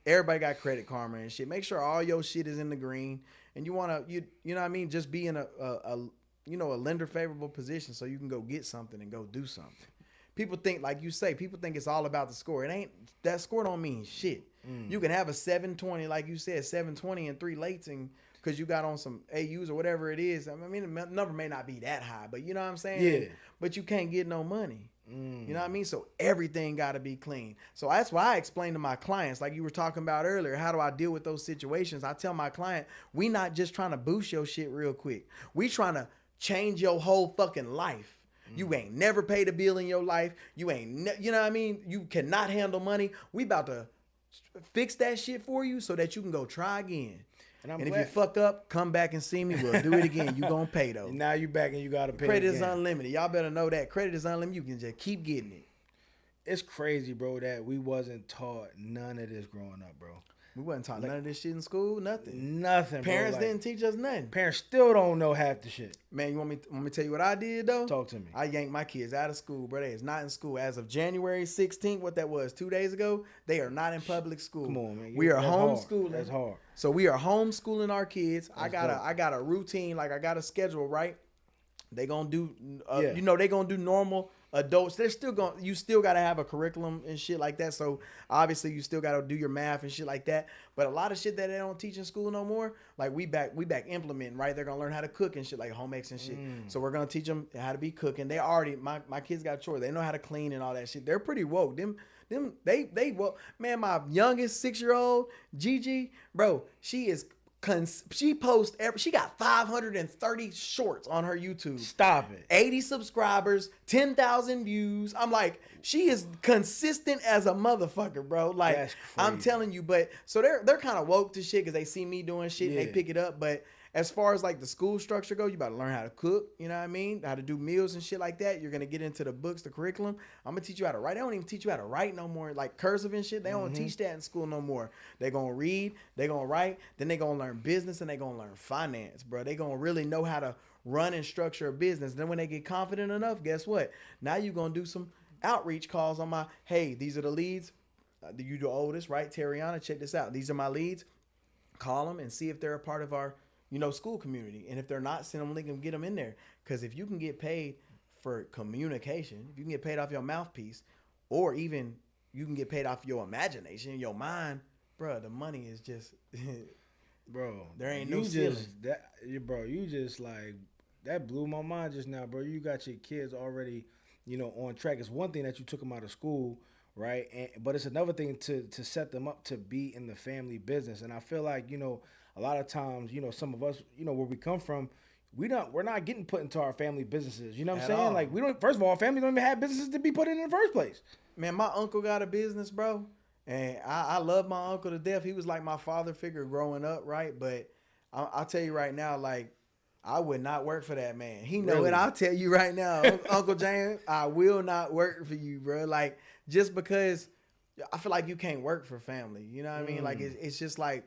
everybody got Credit Karma and shit. Make sure all your shit is in the green, and you want to you know what I mean? Just be in a lender favorable position so you can go get something and go do something. People think, like you say, it's all about the score. It ain't. That score don't mean shit. You can have a 720, like you said, 720 and 3 lates, and because you got on some AUs or whatever it is. I mean, the number may not be that high, but you know what I'm saying? Yeah. But you can't get no money. You know what I mean? So everything got to be clean. So that's why I explain to my clients, like you were talking about earlier, how do I deal with those situations? I tell my client, we not just trying to boost your shit real quick. We trying to change your whole fucking life. You ain't never paid a bill in your life. You ain't, you know what I mean? You cannot handle money. We about to fix that shit for you so that you can go try again. And if you fuck up, come back and see me. We'll do it again. You gonna pay though. Now you back and you gotta pay. Credit is unlimited. Y'all better know that. Credit is unlimited. You can just keep getting it. It's crazy, bro, that we wasn't taught none of this growing up, bro. We wasn't taught none of this shit in school. Nothing. Nothing. Parents didn't teach us nothing. Parents still don't know half the shit. Man, you want me to tell you what I did though? Talk to me. I yanked my kids out of school, bro. They is not in school as of January 16th. What that was 2 days ago. They are not in public school. Come on, man. We are homeschooling. That's hard. So we are homeschooling our kids. I got a routine, like I got a schedule, right? They gonna do, they gonna do normal adults. They're still you still gotta have a curriculum and shit like that. So obviously you still gotta do your math and shit like that. But a lot of shit that they don't teach in school no more, like we back implementing, right? They're gonna learn how to cook and shit, like home ec and shit. So we're gonna teach them how to be cooking. They already, my kids got chores. They know how to clean and all that shit. They're pretty woke. They woke. Man, my youngest 6-year-old Gigi, bro, she got 530 shorts on her YouTube. Stop it. 80 subscribers, 10,000 views. I'm like, she is consistent as a motherfucker, bro. Like, that's crazy. I'm telling you, but so they're kind of woke to shit because they see me doing shit and they pick it up. But as far as like the school structure go, you about to learn how to cook, you know what I mean? How to do meals and shit like that. You're going to get into the books, the curriculum. I'm going to teach you how to write. They don't even teach you how to write no more. Like cursive and shit, they don't teach that in school no more. They're going to read, they're going to write, then they're going to learn business and they're going to learn finance, bro. They're going to really know how to run and structure a business. Then when they get confident enough, guess what? Now you're going to do some outreach calls on hey, these are the leads. You the oldest, right? Terriana, check this out. These are my leads. Call them and see if they're a part of our school community. And if they're not, send them a link and get them in there. Because if you can get paid for communication, if you can get paid off your mouthpiece, or even you can get paid off your imagination, your mind, bro, the money is just, bro, there ain't no ceiling. You just like, that blew my mind just now, bro. You got your kids already, on track. It's one thing that you took them out of school, right? But it's another thing to set them up to be in the family business. And I feel like, a lot of times, some of us, where we come from, we're not getting put into our family businesses. You know what I'm saying? All. Like, we don't. First of all, family don't even have businesses to be put in the first place. Man, my uncle got a business, bro, and I love my uncle to death. He was like my father figure growing up, right? But I'll tell you right now, like, I would not work for that man. He know it. I'll tell you right now, Uncle James, I will not work for you, bro. Like, just because I feel like you can't work for family. You know what I mean? Like, it's just like,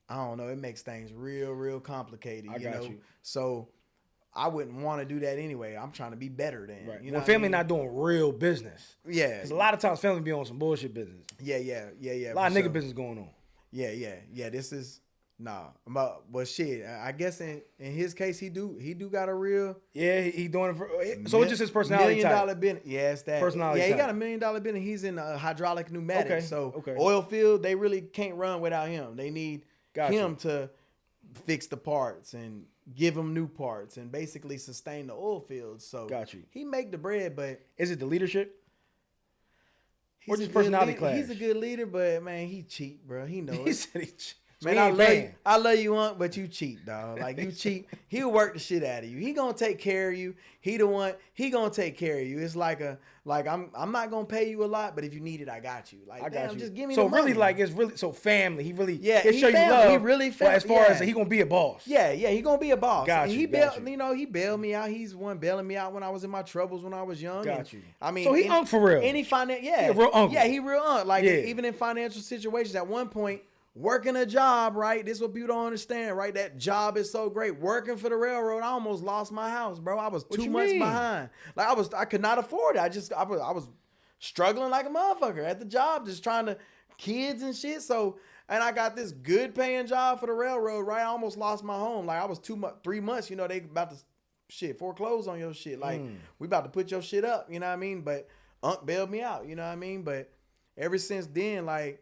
I don't know. It makes things real, real complicated. I got you. So I wouldn't want to do that anyway. I'm trying to be better than. Right. You know, family not doing real business. Yeah. Because a lot of times family be on some bullshit business. Yeah. A lot of nigga business going on. Yeah. This is Nah, but shit. I guess in his case, he do got a real Yeah, he doing it for, so it's just his personality $1 million type. business. Yeah, it's that. Personality Yeah, he type. got $1 million business. He's in hydraulic pneumatics. Okay, So okay. oil field, they really can't run without him. They need Got him you. to fix the parts and give them new parts and basically sustain the oil field. So Got you. he make the bread, but Is it the leadership? Or he's just a good personality leader. clash? He's a good leader, but man, he cheat, bro. He know He it. said he so Man, he I ain't love you. paying. I love you, Unc, but you cheat, dog. Like you cheat. He'll work the shit out of you. He gonna take care of you. He the one. He gonna take care of you. It's like I'm not gonna pay you a lot, but if you need it, I got you. Like I got you. just give me so the money. really, like it's really so family. He really Yeah, he'll he show you family. love. He really but as far as yeah. he gonna be a boss. Yeah, he gonna be a boss. Got And you, he got bailed, you. he bailed me out. He's one bailing me out when I was in my troubles when I was young. Got and, you. I mean, So he Unc for real. Any yeah, He a real uncle. Yeah, he real Unc. Like Yeah. even in financial situations, at one point, working a job, right? This is what people don't understand, right? That job is so great. Working for the railroad, I almost lost my house, bro. I was What 2 you months mean? behind. Like I could not afford it. I was struggling like a motherfucker at the job, just trying to kids and shit. So, and I got this good paying job for the railroad, right? I almost lost my home. Like I was 3 months, they about to foreclose on your shit. Like we about to put your shit up, you know what I mean? But Unc bailed me out, you know what I mean? But ever since then, like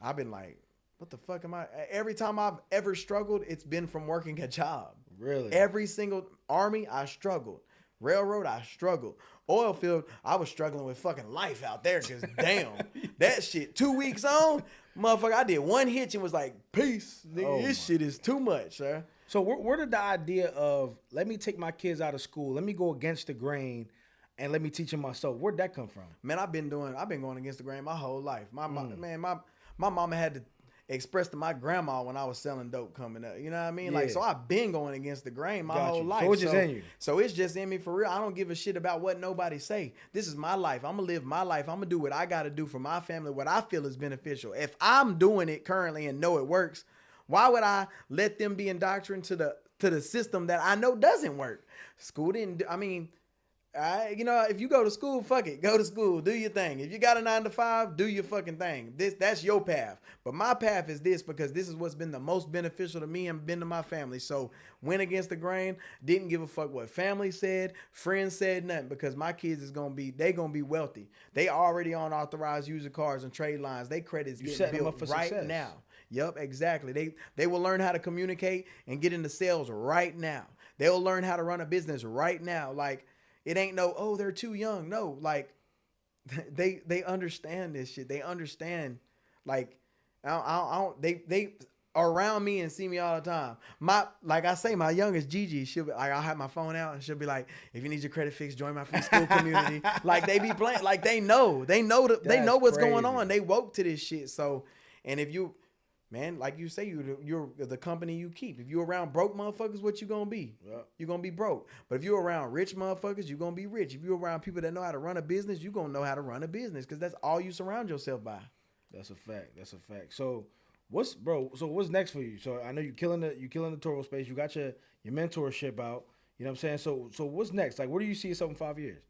I've been like, what the fuck am I? Every time I've ever struggled, it's been from working a job. Really? Every single Army, I struggled. Railroad, I struggled. Oil field, I was struggling with fucking life out there because damn, that shit 2 weeks on, motherfucker, I did one hitch and was like, peace. Nigga, Oh this shit is too much, sir. So where did the idea of let me take my kids out of school, let me go against the grain, and let me teach them myself? Where'd that come from? Man, I've been going against the grain my whole life. My mama had to express to my grandma when I was selling dope coming up. You know what I mean? Yeah. Like, so I've been going against the grain my Got whole you. life. So it's just in you. So it's just in me for real. I don't give a shit about what nobody say. This is my life. I'm gonna live my life. I'm gonna do what I gotta do for my family, what I feel is beneficial. If I'm doing it currently and know it works, why would I let them be indoctrinated to the system that I know doesn't work? School didn't. I mean, if you go to school, fuck it. Go to school. Do your thing. If you got a 9 to 5, do your fucking thing. That's your path. But my path is this because this is what's been the most beneficial to me and been to my family. So went against the grain. Didn't give a fuck what family said, friends said, nothing. Because my kids they gonna be wealthy. They already on authorized user cards and trade lines. They credits getting built right success. now. Yep, exactly. They will learn how to communicate and get into sales right now. They'll learn how to run a business right now. Like, it ain't no, they're too young. No, like they understand this shit. They understand, like, they are around me and see me all the time. Like I say, my youngest Gigi, she'll be like, I'll have my phone out and she'll be like, if you need your credit fixed, join my free school community. Like they be playing, like they know what's going on. They woke to this shit. So, and if you, man, like you say, you're the company you keep. If you're around broke motherfuckers, what you gonna be? Yep. You're gonna be broke. But if you're around rich motherfuckers, you're gonna be rich. If you're around people that know how to run a business, you're gonna know how to run a business because that's all you surround yourself by. That's a fact. That's a fact. So what's next for you? So I know you're killing the Turo space. You got your mentorship out. You know what I'm saying? So what's next? Like, where do you see yourself in 5 years?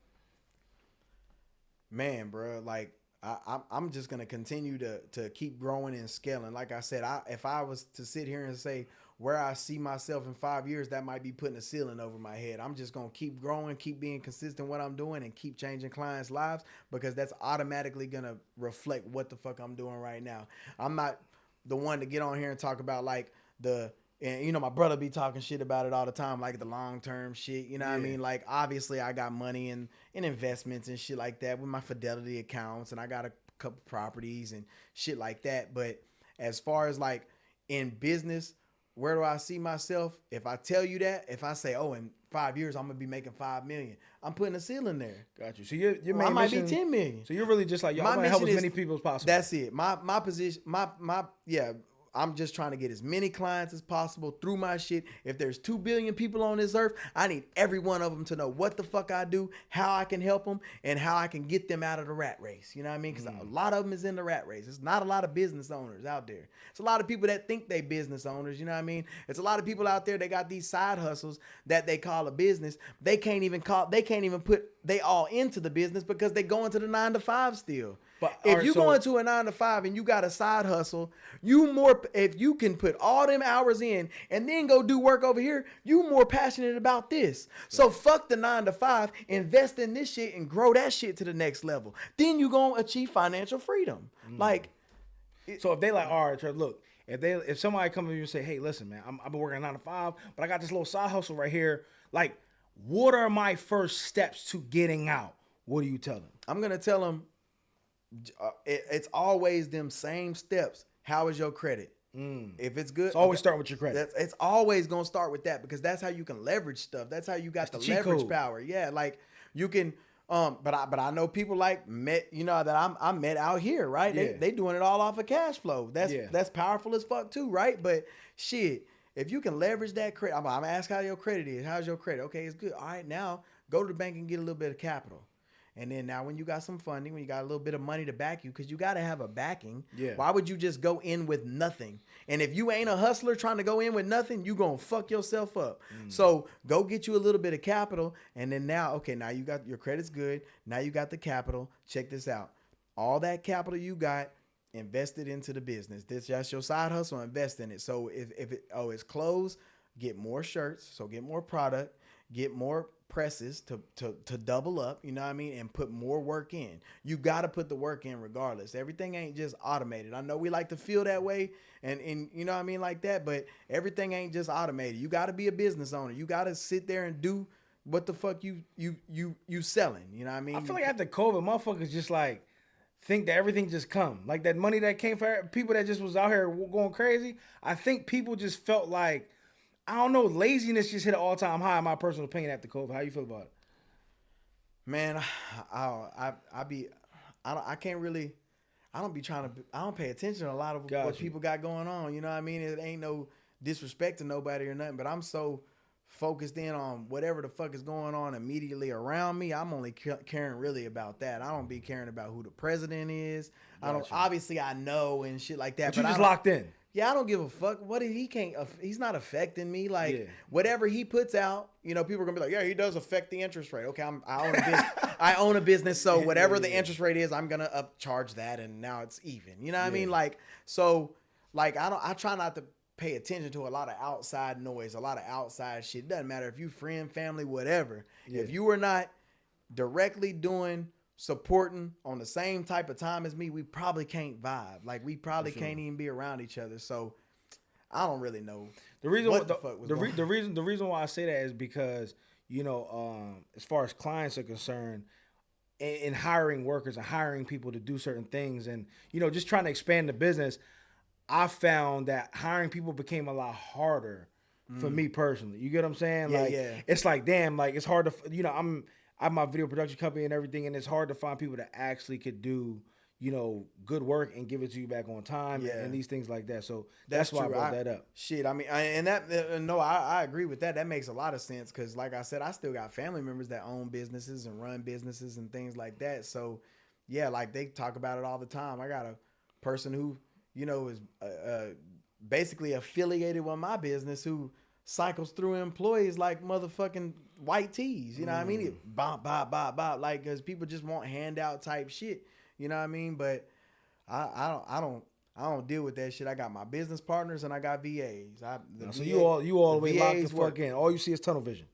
Man, bro, like I'm just gonna continue to keep growing and scaling. Like I said, if I was to sit here and say where I see myself in 5 years, that might be putting a ceiling over my head. I'm just gonna keep growing, keep being consistent what I'm doing, and keep changing clients' lives because that's automatically gonna reflect what the fuck I'm doing right now. I'm not the one to get on here and talk about like and my brother be talking shit about it all the time, like the long-term shit, you know what I mean? Like, obviously, I got money in investments and shit like that with my Fidelity accounts, and I got a couple properties and shit like that. But as far as, like, in business, where do I see myself? If I tell you that, if I say, in 5 years, I'm going to be making $5 million, I'm putting a ceiling there. Got you. So your main I might mission, be 10 million. So you're really just like, yo, I want to help as many people as possible. That's it. My position, I'm just trying to get as many clients as possible through my shit. If there's 2 billion people on this earth, I need every one of them to know what the fuck I do, how I can help them, and how I can get them out of the rat race. You know what I mean? Because a lot of them is in the rat race. It's not a lot of business owners out there. It's a lot of people that think they business owners. You know what I mean? It's a lot of people out there that got these side hustles that they call a business. They can't even put they all into the business because they go into the 9 to 5 still. If you go into a 9 to 5 and you got a side hustle, if you can put all them hours in and then go do work over here, you more passionate about this. So fuck the 9 to 5, invest in this shit and grow that shit to the next level. Then you gonna achieve financial freedom. Like, so if they like, all right, Trev, look, if somebody comes to you and say, hey, listen, man, I've been working 9 to 5, but I got this little side hustle right here. Like, what are my first steps to getting out? What do you tell them? I'm gonna tell them. It's always them same steps. How is your credit? If it's good, it's always start with your credit. It's always gonna start with that because that's how you can leverage stuff. That's how you got the leverage power. Yeah, like you can. But I know people that I met out here, right? Yeah. They doing it all off of cash flow. That's powerful as fuck too, right? But shit, if you can leverage that credit, I'm gonna ask how your credit is. How's your credit? Okay, it's good. All right, now go to the bank and get a little bit of capital. And then now when you got some funding, when you got a little bit of money to back you, because you got to have a backing. Yeah. Why would you just go in with nothing? And if you ain't a hustler trying to go in with nothing, you going to fuck yourself up. So go get you a little bit of capital. And then now you got your credit's good. Now you got the capital. Check this out. All that capital you got, invest it into the business. That's your side hustle, invest in it. So if it's closed, get more shirts. So get more product, get more presses to double up, you know what I mean, and put more work in. You got to put the work in regardless. Everything ain't just automated. I know we like to feel that way and you know what I mean, like that, but everything ain't just automated. You got to be a business owner. You got to sit there and do what the fuck you selling, you know what I mean? I feel like after COVID, motherfuckers just like think that everything just come. Like that money that came for people that just was out here going crazy. I think people just felt like, I don't know, laziness just hit an all-time high in my personal opinion after COVID. How you feel about it? Man, I don't pay attention to a lot of what people got going on. You know what I mean? It ain't no disrespect to nobody or nothing, but I'm so focused in on whatever the fuck is going on immediately around me. I'm only caring really about that. I don't be caring about who the president is. Obviously I know and shit like that. But you just locked in. Yeah, I don't give a fuck. He's not affecting me. Like, whatever he puts out, people are going to be like, yeah, he does affect the interest rate. Okay, I own a business. I own a business, so whatever the interest rate is, I'm going to upcharge that, and now it's even. You know what I mean? Like, so, like, I try not to pay attention to a lot of outside noise, a lot of outside shit. It doesn't matter if you friend, family, whatever. Yeah. If you are not directly supporting on the same type of time as me, we probably can't vibe. Like we probably can't even be around each other. So I don't really know. The reason why I say that is because, as far as clients are concerned, in hiring workers and hiring people to do certain things and, just trying to expand the business, I found that hiring people became a lot harder for me personally. You get what I'm saying? It's like, damn, like it's hard to, I have my video production company and everything, and it's hard to find people that actually could do, good work and give it to you back on time and these things like that. So that's why I brought that up. Shit, I mean, I agree with that. That makes a lot of sense because, like I said, I still got family members that own businesses and run businesses and things like that. So, yeah, like they talk about it all the time. I got a person who, is basically affiliated with my business who cycles through employees like motherfucking white tees, you know what I mean? It bop, like, because people just want handout type shit, you know what I mean? But I don't deal with that shit. I got my business partners and I got VAs. You all the way locked the fuck in. All you see is tunnel vision.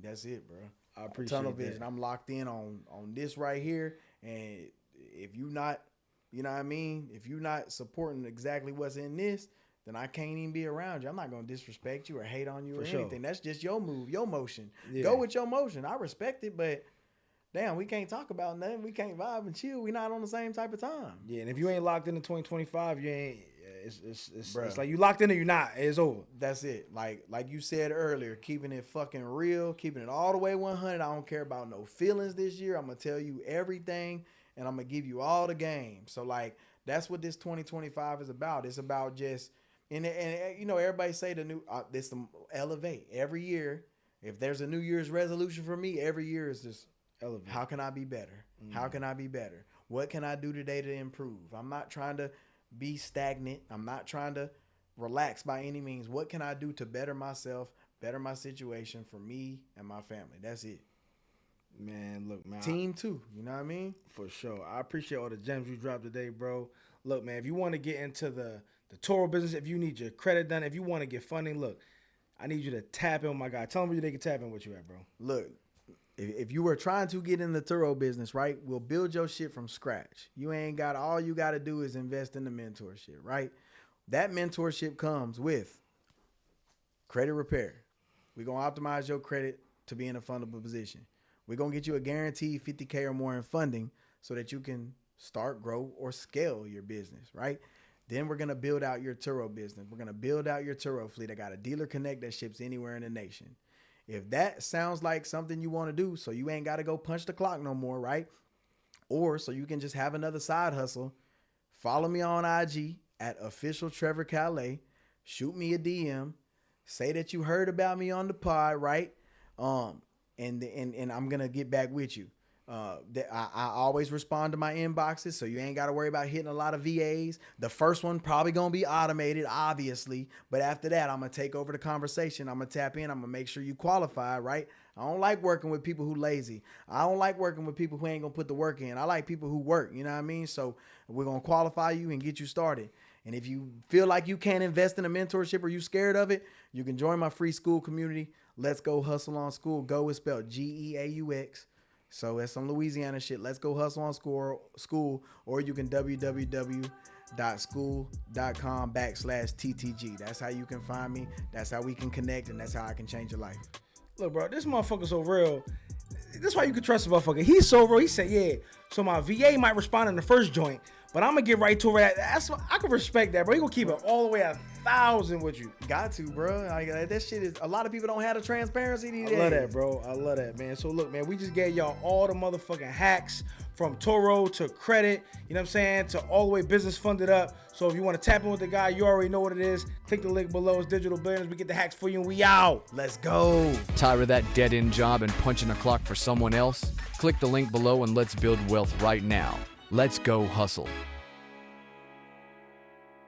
That's it, bro. I appreciate tunnel vision. That. I'm locked in on this right here, and if you not, you know what I mean? If you're not supporting exactly what's in this, then I can't even be around you. I'm not going to disrespect you or hate on you or anything. That's just your move, your motion. Yeah. Go with your motion. I respect it, but damn, we can't talk about nothing. We can't vibe and chill. We not on the same type of time. Yeah, and if you ain't locked into 2025, you ain't. It's like you locked in or you not. It's over. That's it. Like you said earlier, keeping it fucking real, keeping it all the way 100. I don't care about no feelings this year. I'm going to tell you everything, and I'm going to give you all the game. So, like, that's what this 2025 is about. It's about just... And everybody say this the elevate every year. If there's a New Year's resolution for me, every year is just elevate. How can I be better? How can I be better? What can I do today to improve? I'm not trying to be stagnant. I'm not trying to relax by any means. What can I do to better myself, better my situation for me and my family? That's it. Man, look, man. Team too. You know what I mean? For sure. I appreciate all the gems you dropped today, bro. Look, man, if you want to get into the Turo business, if you need your credit done, if you want to get funding, look, I need you to tap in with my guy. Tell them where they can tap in with you at, bro. Look, if you were trying to get in the Turo business, right, we'll build your shit from scratch. All you got to do is invest in the mentorship, right? That mentorship comes with credit repair. We're going to optimize your credit to be in a fundable position. We're going to get you a guaranteed $50K or more in funding so that you can start, grow, or scale your business, right? Then we're going to build out your Turo business. We're going to build out your Turo fleet. I got a dealer connect that ships anywhere in the nation. If that sounds like something you want to do, so you ain't got to go punch the clock no more, right? Or so you can just have another side hustle, follow me on IG at official Trevor Calais. Shoot me a DM. Say that you heard about me on the pod, right? And I'm going to get back with you. I always respond to my inboxes, so you ain't got to worry about hitting a lot of VAs. The first one probably going to be automated, obviously. But after that, I'm going to take over the conversation. I'm going to tap in. I'm going to make sure you qualify, right? I don't like working with people who lazy. I don't like working with people who ain't going to put the work in. I like people who work, you know what I mean? So we're going to qualify you and get you started. And if you feel like you can't invest in a mentorship or you scared of it, you can join my free school community. Let's Go Hustle on School. Go is spelled Geaux. So it's some Louisiana shit. Let's Go Hustle on School, or you can www.school.com/TTG. That's how you can find me. That's how we can connect, and that's how I can change your life. Look, bro, this motherfucker so real. That's why you can trust the motherfucker. He's so real. He said, yeah, so my VA might respond in the first joint, but I'm going to get right to it. I can respect that, bro. He going to keep it all the way at 1,000 with you. Got to, bro. Like, that shit is, a lot of people don't have the transparency these days. I love that, bro. I love that, man. So look, man, we just gave y'all all the motherfucking hacks from Turo to credit, you know what I'm saying, to all the way business funded up. So if you want to tap in with the guy, you already know what it is. Click the link below. It's Digital Billions. We get the hacks for you and we out. Let's go. Tired of that dead-end job and punching a clock for someone else? Click the link below and let's build wealth right now. Let's go hustle.